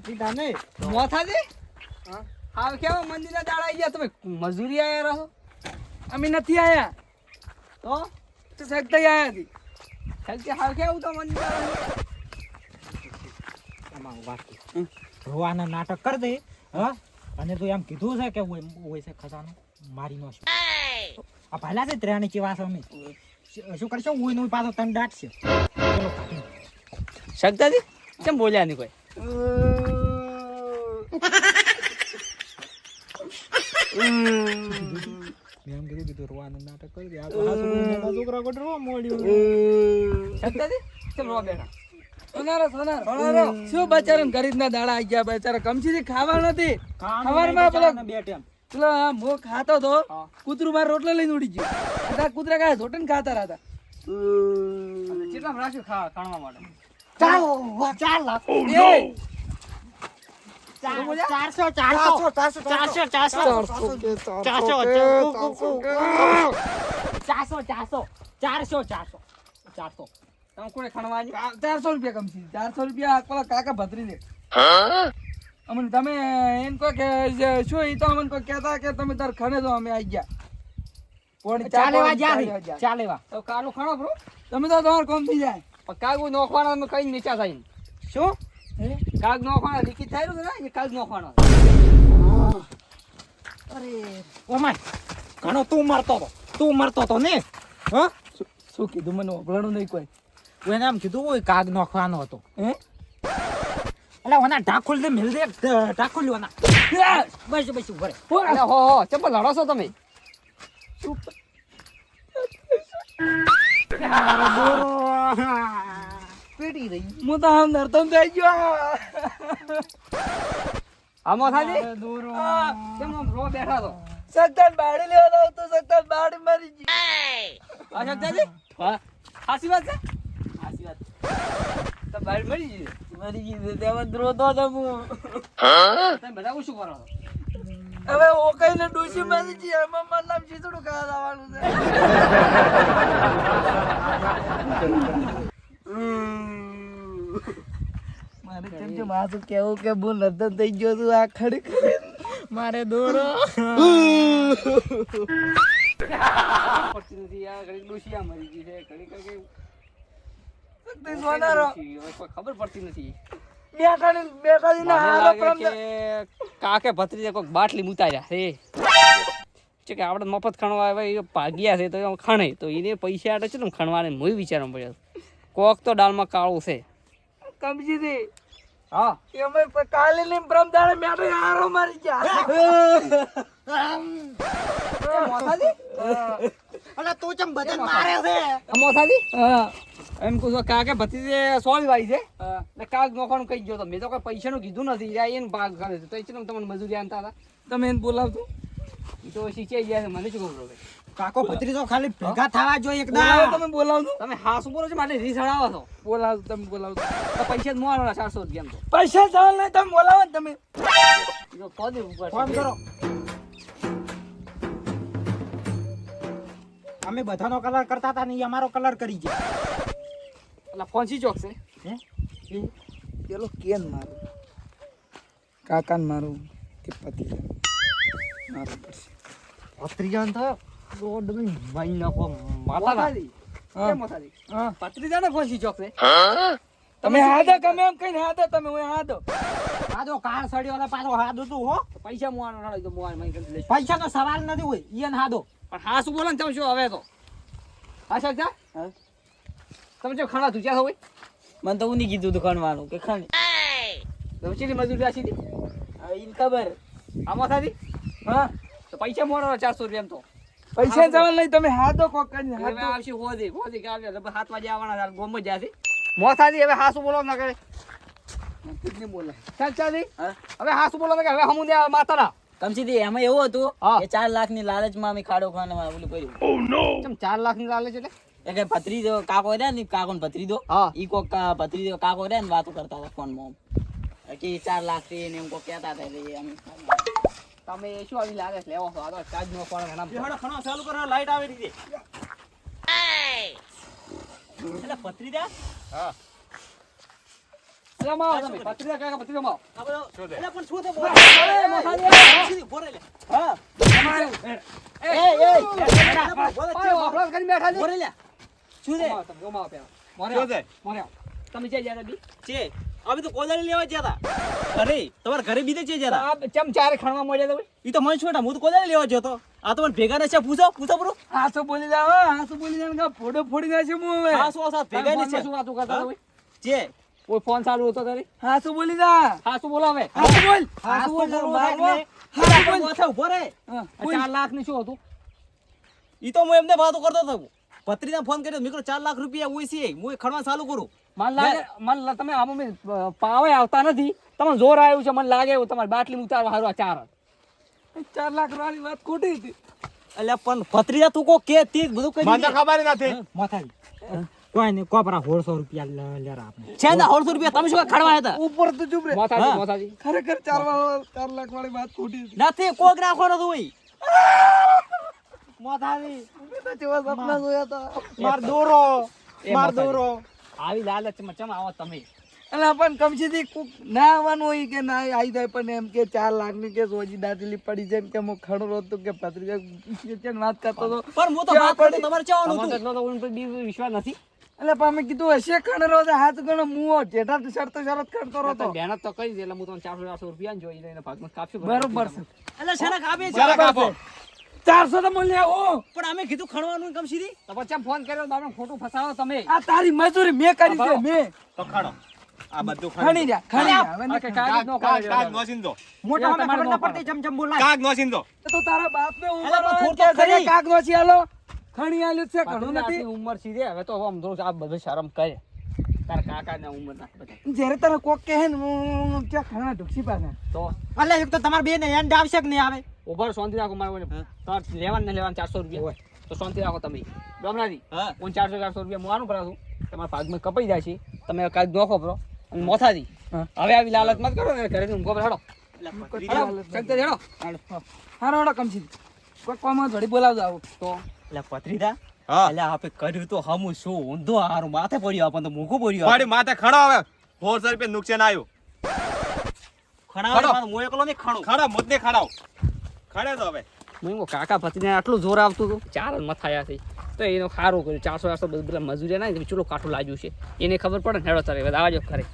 પીધા નહીં મોથાજી હાવ કેવા મંદિરના દાડા આવી ગયા તમે મજૂરી આયા રહો અમે નથી આયા તો સગતા આયા હતી સગતા હાવ કેવું તો મંદિર રોવાના નાટક કર દે હા અને તું એમ કીધું છે કે હોય છે ખજાનો મારી નો આ પહેલા છે ત્રણની કેવા છે અમે શું કરશો હું નું પાછો તને દાટશે ચલો સગતાજી કેમ બોલ્યા નહીં કોઈ મેં કીધું રોવાના નાટક કરી દે આ તો હાસુ છોકરા કોટ રો મોડ્યું સગતાજી કેમ રો બેઠા સોનારો શું બચારા ગરીબના દાડા આવી ગયા બચારા કમચી ખાવા નથી સવારમાં પેલો બે ટાઈમ પેલો મો ખાતો તો કૂતરું માર રોટલો લઈને ઉડી ગયો બધા કૂતરા કાય ઝોટન ખાતા હતા કેટલા રાખ્યું ખાવા માટે 4 લાખ 400 તમે કોને ખણવાની 400 રૂપિયા કમસી 400 રૂપિયા પેલા કાકા ભત્રી દે અમને તમે એમ કહો કે શું એ તો અમને કોઈ કહેતા કે તમે તાર ખણે તો અમે આવી ગયા ચાલેવા તો કાલું ખણો બ્રો તમે તો તમારે કોમ થઈ જાય પણ કાગુ નોખવાના કઈ નીચા થાય શું કાગ નોખવાના લીકી થાય ને એ કાગ નોખવાનો અરે ઓમાય ઘણો તું મરતો તો ને હા શું કીધું મને ઓભળાણું નહીં કોઈ એને એમ કીધું હોય કાગ નોખવાનો હતો હે અલા ઓના ઢાખુલ દે મિલ દે ઢાખુલ ઓના બસ ઉભરે અરે હો ચપ્પલ લડો છો તમે પેટી રહી હું તો આમ નરતમ થઈ ગયો આમો થાજી દૂરો કેમ આમ રો બેઠા તો સગતન બાડી લેવાનો આવતો સગતન બાડી મરી ગઈ આ સગતાજી હા હાસી વાત છે હાસી વાત તો બાડી મરી ગઈ તેવા દ્રો તો તમે તમે બધા શું કરો હવે ઓ કઈને ડોસી મરી ગઈ એમાં મારું નામ ચીતડું ખાવા આવવાનું છે મારે કેમ કે માસુ કેવું કે બુ નર્દન થઈ ગયો છું આ ખડી મારે દોરો પડતી નથી આ ઘડી ડોશિયા મરી ગઈ છે ઘડી કે સોનારો ખબર પડતી નથી બેઠાડી ના હારો પ્રમ કે કાકે ભત્રીજે કોક બાટલી મુતાર્યા છે કે આપણે મફત ખણવા આવ્યા એ ભાગ્યા છે તો ખણે તો એને પૈસા આટે છે ને ખણવાને મોય વિચારવા પડ્યો કોક તો દાળમાં કાળું છે કમજી દે હા એમે કાલે ને બ્રહ્મદાળે મેઠે હારો મારી ગયા મોથાજી અલા તું ચમ બદન મારે છે મોથાજી હા એમ કહું કાકે ભત્રીજે સોળી વાળી છે એટલે કાક નોખવાનું કહી ગયો તો મેં તો કોઈ પૈસાનું કીધું નથી જાય એને ભાગ કરે છે તો એ છે તમને મજૂરી આનતા હતા તમે એને બોલાવતો એ તો શીખાઈ ગયા છે મને શું ખબર હવે કાકો ભત્રીજો ખાલી ભેગા થવા જોઈએ એકદમ તમે બોલાવજો તમે હાસુ બોલો છો માટે રીસ હડાવો છો બોલાવજો તમે બોલાવજો તો પૈસા જ મોવાના 400 રૂપિયા તો પૈસા ચાલ નહીં તમે બોલાવો ને તમે જો કહો દે ઉપર ફોન કરો અમે બધાનો કલર કરતા હતા ને ઈ અમારો કલર કરી ગયા એટલે ફોનસી ચોક છે હે પેલો કેન મારું કાકાન મારું કે પતિ મારું પડશે ભત્રીજાન તો રોડ મે ભાઈ નાખો માતા કેમ મોથાજી હા પત્રીજાને ફોનસી ચોક છે તમે હાદો કમે એમ કઈને હાદો તમે હું હાદો આજો કાર સડી વાળા પાછો હાદો તું હો પૈસા મોવાનો નાળો તો મોવાનો મઈ કરી લેજો પૈસા તો સવાલ નથી હોય ઈયન હાદો પણ હાસુ બોલો ને તમે શું હવે તો હા શકતા હા તમે જો ખાણા ધુચ્યા છો ભાઈ મને તો ઉની કીધું દુકાનવાળું કે ખાણી દવચીની મજૂરી આછી હતી ઈન ખબર આમાં થાતી હા તો પૈસા મોનો 400 રૂપિયા એમ તો પૈસા જવાલ નહીં તમે હાથો કોક કરીને હાથો આવશે હોદી કે આવે લગભગ 7 વાગે આવવાના ગોમ જ જાશે મોથાજી હવે હાસુ બોલો ના કરે કેટલી બોલે ચાચાજી હવે હાસુ બોલો ના કે હવે હમું દે માતાના કમસીદી એમાં એવું હતું કે 4 લાખની લાલચમાં અમે ખાડો ખાવામાં ઓલું કર્યું ઓ નો કેમ 4 લાખની લાલચ એટલે એ કે ભત્રીજો કાકો રે ને કાકોન ભત્રીજો ઈ કોક ભત્રીજો કાકો રે ને વાતો કરતા હતા ફોનમાં કે 4 લાખ થી ને એમ કોક કહેતા હતા એટલે અમે તમે શું આવી લાગે લેવો છો આ તો ચાર્જ નો પડે ઘણા બેહડો ખણો ચાલુ કરો લાઈટ આવી રહી છે એટલે ભત્રીજા હા રમાવો તમે ભત્રીજા કાકા ભત્રીજા રમાવો આ બધો શું છે? એટલે પણ શું તે અરે, મોસાજી. બોલ લે હા વાપરાશ કરીને બેઠા છે. બોલ લે શું છે રમાવો તમે, રમાવો પહેલા. શું છે? મોર્યા. તમે જઈ ગયા બી છે અમે તો કોદાળી લેવા ગયા હતા અરે તમારા ઘરે બીજે છે જતા આ ચમ ચારે ખણવા મળ્યા તમે ઈ તો મને છોટા હું તો કોદાળી લેવા જતો આ તો મને ભેગા ને છે પૂછો બરો હાસો બોલી જાવ હાસો બોલી જાવ કે ફોટો ફોડી નાખશે હું હવે હા સો સાત ભેગા ને છે શું વાતો કરતા તમે છે કોઈ ફોન ચાલુ હતો તારે હાસો બોલી જા હાસો બોલાવે હાસુ બોલ હાસુ બોલ મારવો હાસુ બોલ માથા ઉભો રે 4 લાખ ની શું હતું ઈ તો હું એમને વાતો કરતો હતો પત્રીને ફોન કર્યો મિત્રો 4 લાખ રૂપિયા હોય છે હું એ ખણવા ચાલુ કરું તમે આમાં પાવે આવતા નથી તમને જોર આવ્યું છે મને લાગે એવું તમારી બાટલી ઉતારવા હારું આ 4 લાખ વાળી વાત ખોટી હતી એટલે પણ પત્રીજા તું કો કે તે બધું કરી મને તો ખબર નથી માથાજી કોઈ નહીં કોપરા 150 રૂપિયા લેરા આપણે છે ને 150 રૂપિયા તમે શું ખડવા હતા ઉપર તો ચૂપ રે મોથાજી ખરેખર 4 લાખ વાળી વાત ખોટી હતી નથી કોક રાખવાનો તો હોય માથાજી તો જેવા સપના જોયા હતા માર દોરો માર દોરો આવી લાલચમાં ચમ આવો તમે એટલે પણ કમસીથી કોક ના આવવાનું હોય કે ના આવી જાય પણ એમ કે 4 લાખ ની કે સોજી દાટેલી પડી છે કે હું ખણો રોતો કે ભત્રીજા વાત કરતો તો પણ હું તો વાત કરતો તમારે ચાવાનું હતું વિશ્વાસ નથી એટલે પણ અમે કીધું હશે ખણરો તો હાથ ગણો મુઓ જેઠા શરતો શરત કરતો રહો તો મહેનત તો કરી દે એટલે હું તમને 400 રૂપિયા જોઈ લઈને ભાગમાં કાપશું બરોબર છે એટલે શેના કાપે છે ચાલો કાપો 400 તો મને આવો પણ અમે કીધું ખણવાનું કમ સીધી તો પછી ફોન કર્યો બાબા ખોટું ફસાવો તમે આ તારી મજૂરી મે કરી છે મે તો ખણો આ બધું ખણી જા ખણી કાગ નોસીન દો મોટા અમે ખબર ન પડતી ચમચમ બોલાય કાગ નોસીન દો તો તારા બાપ ને અલા, ઉંમર પણ થોડું તો ખરી. કાક નો છે હાલો ખણી આલ્યું છે ઘણું નથી ઉંમર સીધે હવે તો આમ થોડું આ બધું શરમ કરે તારા કાકા ના ઉંમર ના બધા જ્યારે તને કોક કહે ને હું ક્યાં ખણા ઢોક્ષી પાછા તો એટલે એક તો તમાર બે ને એન્ડ આવશે કે નહીં આવે ઉભર શાંતિ રાખો મારે તમારે લેવાનું ને લેવાનું 400 રૂપિયા તો શાંતિ રાખો તમે ગમરાજી હા. હું 400 રૂપિયા મોવાનું ભરાશું તમારા ભાગમાં કપાઈ જાય છે તમે કાંઈક નોખો ભરો અને મોથાજી હવે આવી લાલચ મત કરો ને ઘરે ઊંઘો પર હેડો શંકર હેડો હારો હેડો કમસી કોઈ કોમ થોડી બોલાવજો આવું તો એટલે પત્રીજા હા એટલે આપણે કર્યું તો હમું શું ઊંધો હારું માથે પડ્યો આપણને તો મૂકું પડ્યું મારી માથે ખણો હવે 400 રૂપિયા નુકસાન આવ્યું ખણાવા હું એકલો નહીં ખણું ખણો મુદ્દે ખણાવ ખણે તો હવે હું કાકા પતિને આટલું જોર આવતું હતું 4 મથાયા છે તો એનો ખારું કર્યું 400 બધા મજૂરી ના ચૂલો કાઠું લાગ્યું છે એને ખબર પડે ને હેડો તારે આવજો ઘરે